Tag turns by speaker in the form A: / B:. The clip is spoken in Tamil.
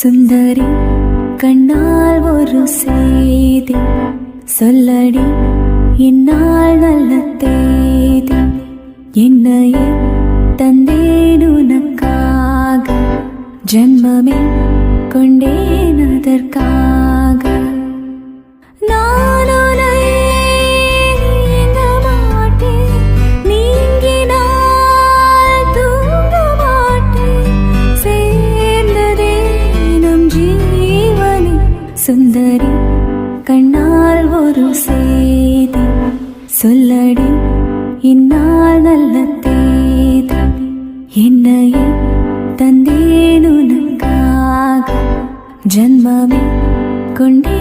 A: சுந்தரி கண்ணால் ஒரு செய்தி சொல்லடி, இந்நாள் நல்ல தேதி. என்னையே தந்தேன் உனக்காக, ஜன்மமே கொண்டேன் அதற்காக. நான் உன்னை எண்ண மாட்டேன், நீங்கினால் தூங்க மாட்டேன், சேர்ந்ததே நம் ஜீவனே. சுந்தரி கண்ணால் ஒரு செய்தி சொல்லடி, இந்நாள் நல்ல தேதி. என்னையே தந்தேன் உனக்காக, ஜன்மமே கொண்டே